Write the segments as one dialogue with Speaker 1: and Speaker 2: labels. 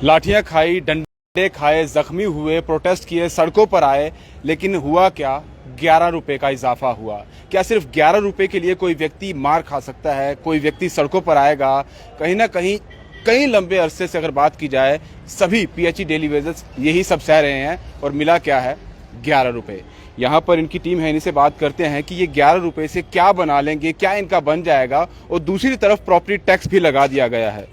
Speaker 1: लाठियां खाई, डंडे खाए, जख्मी हुए, प्रोटेस्ट किए, सड़कों पर आए, लेकिन हुआ क्या? 11 रुपए का इजाफा हुआ। क्या सिर्फ 11 रुपए के लिए कोई व्यक्ति मार खा सकता है? कोई व्यक्ति सड़कों पर आएगा? कहीं ना कहीं कई लंबे अरसे से अगर बात की जाए, सभी पीएचई डेली वेजेस यही सब सह रहे हैं, और मिला क्या है? 11 रुपए। यहाँ पर इनकी टीम है, इनसे बात करते हैं कि ये 11 रुपए से क्या बना लेंगे, क्या इनका बन जाएगा। और दूसरी तरफ प्रॉपर्टी टैक्स भी लगा दिया गया है।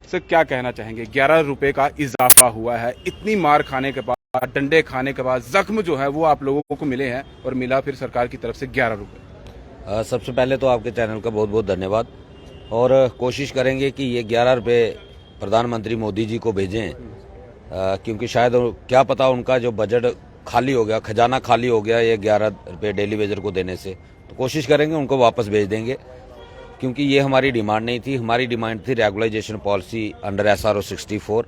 Speaker 1: सर, क्या कहना चाहेंगे? 11 रुपए का इजाफा हुआ है, इतनी मार खाने के बाद, डंडे खाने के बाद, जख्म जो है वो आप लोगों को मिले हैं, और मिला फिर सरकार की तरफ से 11 रुपए।
Speaker 2: सबसे पहले तो आपके चैनल का बहुत बहुत धन्यवाद, और कोशिश करेंगे कि ये 11 रुपये प्रधानमंत्री मोदी जी को भेजें, क्योंकि शायद क्या पता उनका जो बजट खाली हो गया, खजाना खाली हो गया ये 11 रुपये डेली वेजर को देने से। तो कोशिश करेंगे उनको वापस भेज देंगे, क्योंकि ये हमारी डिमांड नहीं थी। हमारी डिमांड थी रेगुलाइजेशन पॉलिसी अंडर SRO 64।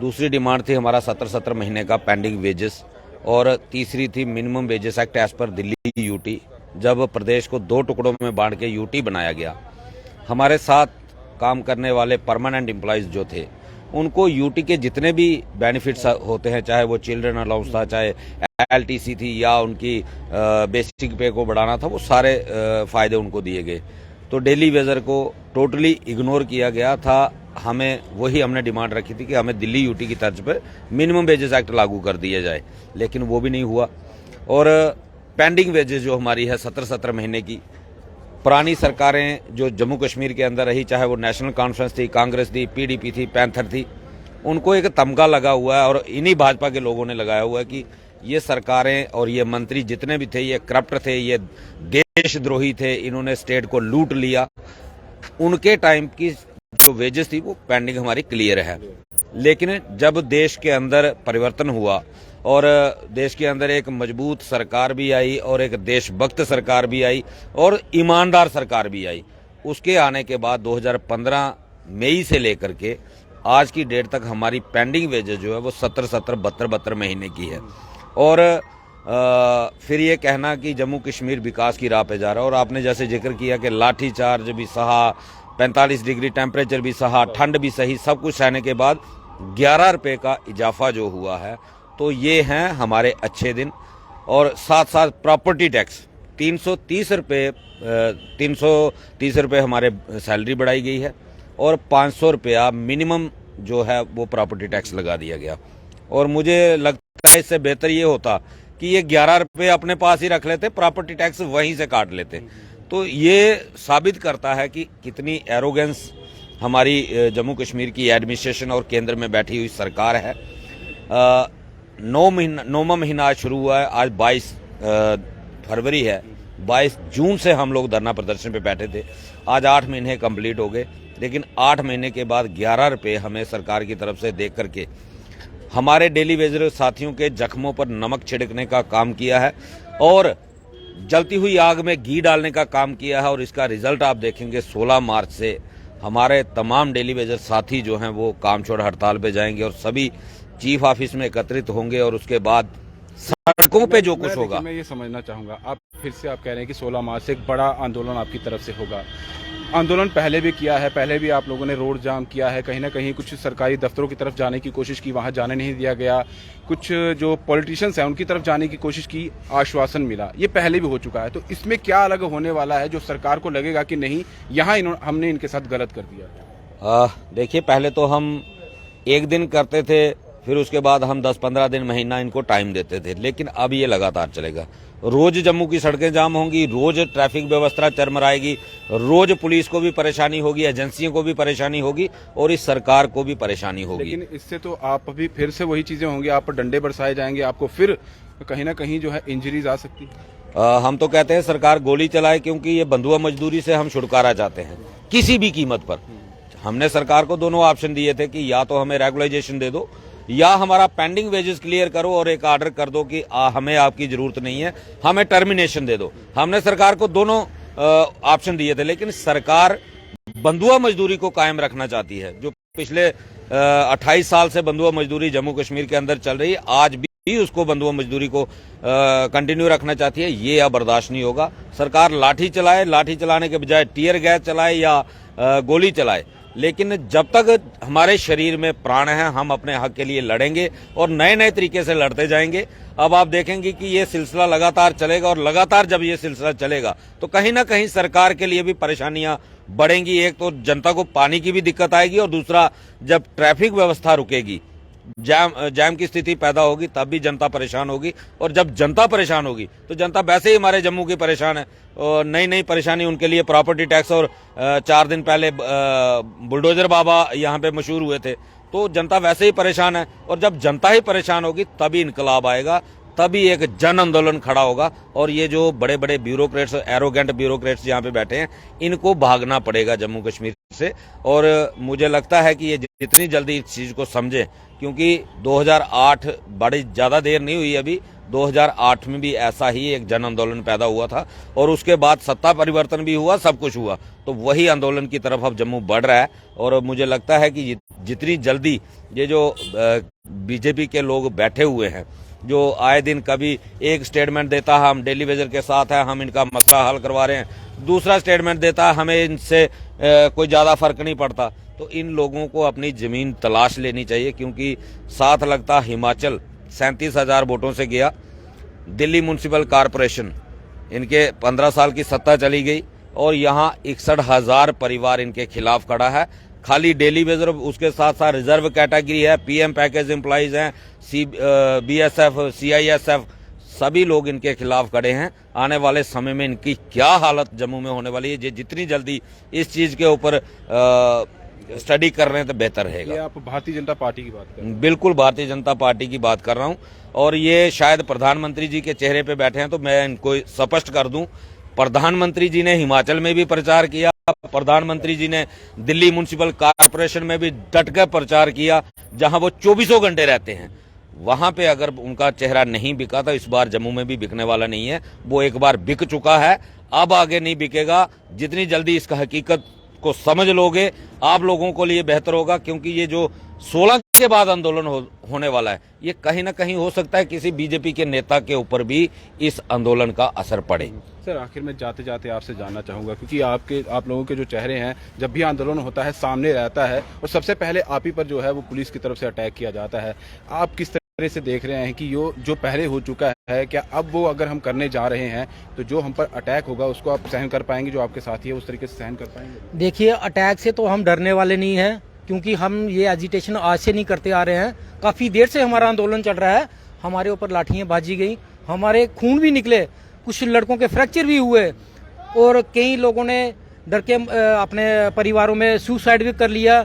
Speaker 2: दूसरी डिमांड थी हमारा 17 महीने का पेंडिंग वेजेस, और तीसरी थी minimum wages act as per Delhi UT. जब प्रदेश को 2 टुकड़ों में बांट के यूटी बनाया गया, हमारे साथ काम करने वाले परमानेंट एम्प्लॉयज जो थे, उनको यूटी के जितने भी बेनिफिट्स होते हैं, चाहे वो चिल्ड्रन अलाउंस था, चाहे LTC थी, या उनकी बेसिक पे को बढ़ाना था, वो सारे फायदे उनको दिए गए। तो डेली वेजर को टोटली इग्नोर किया गया था। हमने डिमांड रखी थी कि हमें दिल्ली यूटी की तर्ज पर मिनिमम वेजेस एक्ट लागू कर दिया जाए, लेकिन वो भी नहीं हुआ। और पेंडिंग वेजेस जो हमारी है 17 महीने की, पुरानी सरकारें जो जम्मू कश्मीर के अंदर रही, चाहे वो नेशनल कॉन्फ्रेंस थी, कांग्रेस थी, PDP थी, पैंथर थी, उनको एक तमगा लगा हुआ है, और इन्हीं भाजपा के लोगों ने लगाया हुआ है कि ये सरकारें और ये मंत्री जितने भी थे, ये करप्ट थे, ये देशद्रोही थे, इन्होंने स्टेट को लूट लिया। उनके टाइम की जो वेजेस थी वो पेंडिंग हमारी क्लियर है। लेकिन जब देश के अंदर परिवर्तन हुआ, और देश के अंदर एक मजबूत सरकार भी आई, और एक देशभक्त सरकार भी आई, और ईमानदार सरकार भी आई, उसके आने के बाद 2015 मई से लेकर के आज की डेट तक हमारी पेंडिंग वेजेस जो है वो 72 महीने की है। और फिर ये कहना कि जम्मू कश्मीर विकास की राह पे जा रहा है, और आपने जैसे जिक्र किया कि लाठी चार्ज भी सहा, 45 डिग्री टेम्परेचर भी सहा, ठंड भी सही, सब कुछ सहने के बाद 11 रुपये का इजाफा जो हुआ है, तो ये हैं हमारे अच्छे दिन। और साथ साथ प्रॉपर्टी टैक्स 330 रुपये हमारे सैलरी बढ़ाई गई है, और 500 रुपया मिनिमम जो है वो प्रॉपर्टी टैक्स लगा दिया गया। और मुझे लगता है इससे बेहतर ये होता कि ये 11 रुपये अपने पास ही रख लेते, प्रॉपर्टी टैक्स वहीं से काट लेते। तो ये साबित करता है कि कितनी एरोगेंस हमारी जम्मू कश्मीर की एडमिनिस्ट्रेशन और केंद्र में बैठी हुई सरकार है। 9वां महीना आज शुरू हुआ है, आज 22 फरवरी है। 22 जून से हम लोग धरना प्रदर्शन पे बैठे थे, आज 8 महीने कंप्लीट हो गए। लेकिन 8 महीने के बाद 11 रुपये हमें सरकार की तरफ से देख करके हमारे डेली वेजर साथियों के जख्मों पर नमक छिड़कने का काम किया है, और जलती हुई आग में घी डालने का काम किया है। और इसका रिजल्ट आप देखेंगे 16 मार्च से हमारे तमाम डेली वेजर साथी जो हैं वो काम छोड़ हड़ताल पे जाएंगे, और सभी चीफ ऑफिस में एकत्रित होंगे, और उसके बाद सड़कों पे जो कुछ होगा।
Speaker 1: मैं ये समझना चाहूंगा, आप फिर से आप कह रहे हैं कि 16 मार्च से एक बड़ा आंदोलन आपकी तरफ से होगा। आंदोलन पहले भी किया है, पहले भी आप लोगों ने रोड जाम किया है, कहीं ना कहीं कुछ सरकारी दफ्तरों की तरफ जाने की कोशिश की, वहां जाने नहीं दिया गया। कुछ जो पॉलिटिशियंस हैं उनकी तरफ जाने की कोशिश की, आश्वासन मिला, ये पहले भी हो चुका है। तो इसमें क्या अलग होने वाला है जो सरकार को लगेगा कि नहीं, यहाँ हमने इनके साथ गलत कर दिया?
Speaker 2: देखिए, पहले तो हम एक दिन करते थे, फिर उसके बाद हम 10-15 दिन, महीना इनको टाइम देते थे, लेकिन अब ये लगातार चलेगा। रोज जम्मू की सड़कें जाम होंगी, रोज ट्रैफिक व्यवस्था चरमराएगी, रोज पुलिस को भी परेशानी होगी, एजेंसियों को भी परेशानी होगी, और इस सरकार को भी परेशानी होगी।
Speaker 1: लेकिन इससे तो आप अभी फिर से वही चीजें होंगी, आप पर डंडे बरसाए जाएंगे, आपको फिर कहीं ना कहीं जो है इंजरीज आ सकती है।
Speaker 2: हम तो कहते हैं सरकार गोली चलाए, क्योंकि ये बंधुआ मजदूरी से हम छुटकारा चाहते हैं किसी भी कीमत पर। हमने सरकार को दोनों ऑप्शन दिए थे कि या तो हमें रेगुलाइजेशन दे दो, या हमारा पेंडिंग वेजेस क्लियर करो, और एक ऑर्डर कर दो कि हमें आपकी जरूरत नहीं है, हमें टर्मिनेशन दे दो। हमने सरकार को दोनों ऑप्शन दिए थे, लेकिन सरकार बंधुआ मजदूरी को कायम रखना चाहती है। जो पिछले 28 साल से बंधुआ मजदूरी जम्मू कश्मीर के अंदर चल रही है, आज भी उसको बंधुआ मजदूरी को कंटिन्यू रखना चाहती है। ये अब बर्दाश्त नहीं होगा। सरकार लाठी चलाए, लाठी चलाने के बजाय टीयर गैस चलाए या गोली चलाए, लेकिन जब तक हमारे शरीर में प्राण है हम अपने हक के लिए लड़ेंगे और नए नए तरीके से लड़ते जाएंगे। अब आप देखेंगे कि ये सिलसिला लगातार चलेगा और लगातार जब ये सिलसिला चलेगा तो कहीं ना कहीं सरकार के लिए भी परेशानियां बढ़ेंगी। एक तो जनता को पानी की भी दिक्कत आएगी और दूसरा जब ट्रैफिक व्यवस्था रुकेगी, जाम की स्थिति पैदा होगी, तब भी जनता परेशान होगी। और जब जनता परेशान होगी तो जनता वैसे ही हमारे जम्मू की परेशान है और नई नई परेशानी उनके लिए प्रॉपर्टी टैक्स और 4 दिन पहले बुलडोजर बाबा यहाँ पे मशहूर हुए थे, तो जनता वैसे ही परेशान है। और जब जनता ही परेशान होगी तभी इनकलाब आएगा, तभी एक जन आंदोलन खड़ा होगा। और ये जो बड़े बड़े ब्यूरोक्रेट्स, एरोगेंट ब्यूरोक्रेट्स यहाँ पे बैठे हैं, इनको भागना पड़ेगा जम्मू कश्मीर से। और मुझे लगता है कि ये जितनी जल्दी इस चीज को समझे, क्योंकि 2008 बड़ी ज्यादा देर नहीं हुई अभी, 2008 में भी ऐसा ही एक जन आंदोलन पैदा हुआ था और उसके बाद सत्ता परिवर्तन भी हुआ, सब कुछ हुआ। तो वही आंदोलन की तरफ अब जम्मू बढ़ रहा है। और मुझे लगता है कि जितनी जल्दी ये जो बीजेपी के लोग बैठे हुए हैं, जो आए दिन कभी एक स्टेटमेंट देता है हम डेली वेजर के साथ है, हम इनका मसला हल करवा रहे हैं, दूसरा स्टेटमेंट देता है हमें इनसे कोई ज्यादा फर्क नहीं पड़ता, तो इन लोगों को अपनी जमीन तलाश लेनी चाहिए। क्योंकि साथ लगता हिमाचल 37,000 वोटों से गया, दिल्ली म्युनिसिपल कॉरपोरेशन इनके 15 साल की सत्ता चली गई और यहाँ 61,000 परिवार इनके खिलाफ खड़ा है। खाली डेली वेजर, उसके साथ साथ रिजर्व कैटेगरी है, पीएम पैकेज एम्प्लॉइज हैं, बीएसएफ, सीआईएसएफ, सभी लोग इनके खिलाफ खड़े हैं। आने वाले समय में इनकी क्या हालत जम्मू में होने वाली है, जितनी जल्दी इस चीज के ऊपर स्टडी कर रहे हैं तो बेहतर रहेगा।
Speaker 1: ये आप भारतीय जनता पार्टी की बात कर रहे हैं?
Speaker 2: बिल्कुल भारतीय जनता पार्टी की बात कर रहा हूं। और ये शायद प्रधानमंत्री जी के चेहरे पे बैठे हैं तो मैं इनको स्पष्ट कर दूं, प्रधानमंत्री जी ने हिमाचल में भी प्रचार किया, प्रधानमंत्री जी ने दिल्ली म्युनिसिपल कॉरपोरेशन में भी डट कर प्रचार किया, जहां वो 24 घंटे रहते हैं। वहां पे अगर उनका चेहरा नहीं बिका तो इस बार जम्मू में भी बिकने वाला नहीं है। वो एक बार बिक चुका है, अब आगे नहीं बिकेगा। जितनी जल्दी इसका हकीकत को समझ लोगे आप लोगों को लिए बेहतर होगा। क्योंकि ये जो 16 के बाद आंदोलन होने वाला है, ये कहीं ना कहीं हो सकता है किसी बीजेपी के नेता के ऊपर भी इस आंदोलन का असर पड़े।
Speaker 1: सर आखिर में जाते जाते आपसे जानना चाहूंगा, क्योंकि आप लोगों के जो चेहरे हैं जब भी आंदोलन होता है सामने रहता है और सबसे पहले आप ही पर जो है वो पुलिस की तरफ से अटैक किया जाता है। आप किस तरह से देख रहे हैं कि जो पहले हो चुका है, क्या अब वो अगर हम करने जा रहे हैं तो जो हम पर अटैक होगा उसको आप सहन कर पाएंगे, जो आपके साथी है उस तरीके से सहन कर पाएंगे?
Speaker 3: देखिए, अटैक से तो हम डरने वाले नहीं हैं, क्योंकि हम ये एजिटेशन आज से नहीं करते आ रहे हैं। काफी देर से हमारा आंदोलन चल रहा है। हमारे ऊपर लाठियां बाजी गई, हमारे खून भी निकले, कुछ लड़कों के फ्रैक्चर भी हुए और कई लोगों ने डर के अपने परिवारों में सुसाइड भी कर लिया।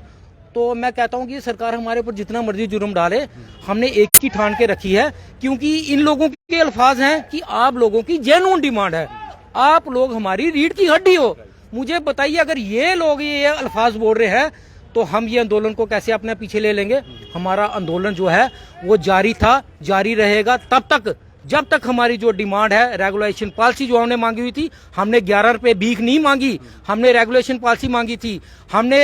Speaker 3: तो मैं कहता हूं कि सरकार हमारे ऊपर जितना मर्जी जुर्म डाले, हमने एक ही ठान के रखी है। क्योंकि इन लोगों के अल्फाज हैं कि आप लोगों की जेन्युइन डिमांड है, आप लोग हमारी रीढ़ की हड्डी हो। मुझे बताइए, अगर ये लोग ये अल्फाज बोल रहे हैं तो हम ये आंदोलन को कैसे अपने पीछे ले लेंगे? हमारा आंदोलन जो है वो जारी था, जारी रहेगा तब तक जब तक हमारी जो डिमांड है, रेगुलेशन पॉलिसी जो हमने मांगी हुई थी, हमने 11 रुपए भीख नहीं मांगी, हमने रेगुलेशन पॉलिसी मांगी थी, हमने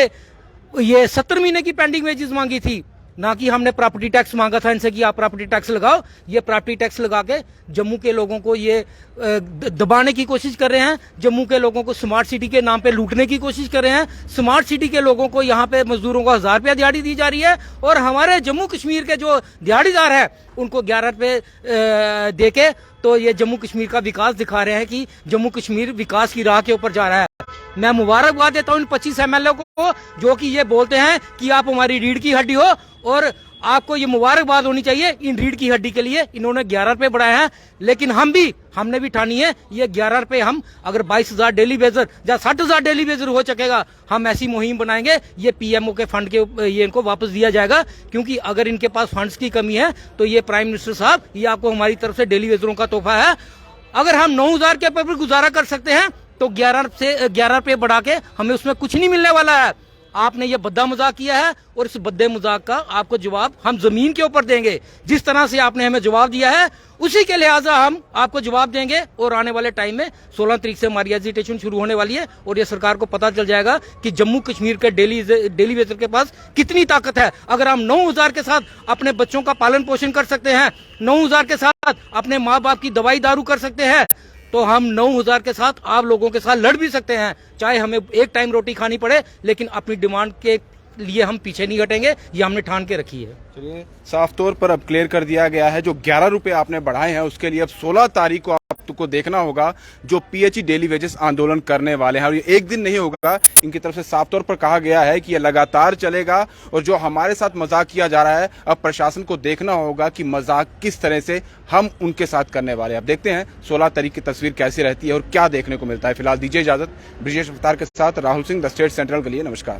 Speaker 3: ये 70 महीने की पेंडिंग वेजेस मांगी थी, ना कि हमने प्रॉपर्टी टैक्स मांगा था इनसे कि आप प्रॉपर्टी टैक्स लगाओ। ये प्रॉपर्टी टैक्स लगा के जम्मू के लोगों को ये दबाने की कोशिश कर रहे हैं, जम्मू के लोगों को स्मार्ट सिटी के नाम पे लूटने की कोशिश कर रहे हैं। स्मार्ट सिटी के लोगों को यहाँ पे मजदूरों को 1000 रुपया दिहाड़ी दी जा रही है और हमारे जम्मू कश्मीर के जो दिहाड़ीदार है उनको 11 रुपए दे के तो ये जम्मू कश्मीर का विकास दिखा रहे हैं कि जम्मू कश्मीर विकास की राह के ऊपर जा रहा है। मैं मुबारकबाद देता हूं इन 25 एमएलए को जो कि ये बोलते हैं कि आप हमारी रीढ़ की हड्डी हो, और आपको ये मुबारकबाद होनी चाहिए इन रीढ़ की हड्डी के लिए। इन्होंने 11 रुपए बढ़ाए हैं, लेकिन हमने भी ठानी है ये 11 रुपए हम अगर 22,000 डेली वेजर या 60,000 डेली वेजर हो सकेगा, हम ऐसी मुहिम बनाएंगे, ये पीएमओ के फंड के ये इनको वापस दिया जाएगा। क्योंकि अगर इनके पास फंड्स की कमी है तो ये प्राइम मिनिस्टर साहब, ये आपको हमारी तरफ से डेली वेजरों का तोहफा है। अगर हम 9,000 के ऊपर गुजारा कर सकते हैं तो 11 रुपए बढ़ा के हमें उसमें कुछ नहीं मिलने वाला है। आपने ये बद्दा मजाक किया है और इस बद्दे मजाक का आपको जवाब हम जमीन के ऊपर देंगे। जिस तरह से आपने हमें जवाब दिया है उसी के लिहाजा हम आपको जवाब देंगे। और आने वाले टाइम में 16 तारीख से हमारी एजिटेशन शुरू होने वाली है और ये सरकार को पता चल जाएगा कि जम्मू कश्मीर के डेली वेजर के पास कितनी ताकत है। अगर हम 9,000 के साथ अपने बच्चों का पालन पोषण कर सकते हैं, 9,000 के साथ अपने माँ बाप की दवाई दारू कर सकते हैं, तो हम 9,000 के साथ आप लोगों के साथ लड़ भी सकते हैं, चाहे हमें एक टाइम रोटी खानी पड़े, लेकिन अपनी डिमांड के लिए हम पीछे नहीं हटेंगे, ये हमने ठान के रखी है।
Speaker 1: चलिए, साफ तौर पर अब क्लियर कर दिया गया है, जो 11 रुपए आपने बढ़ाए हैं उसके लिए अब 16 तारीख को आपको देखना होगा जो पीएचई डेली वेजेस आंदोलन करने वाले हैं, और ये एक दिन नहीं होगा। इनकी तरफ से साफ तौर पर कहा गया है कि ये लगातार चलेगा, और जो हमारे साथ मजाक किया जा रहा है अब प्रशासन को देखना होगा कि मजाक किस तरह से हम उनके साथ करने वाले हैं। अब देखते हैं 16 तारीख की तस्वीर कैसी रहती है और क्या देखने को मिलता है। फिलहाल दीजिए इजाजत। ब्रिजेश अवतार के साथ Rahul Singh, the state central के लिए। नमस्कार।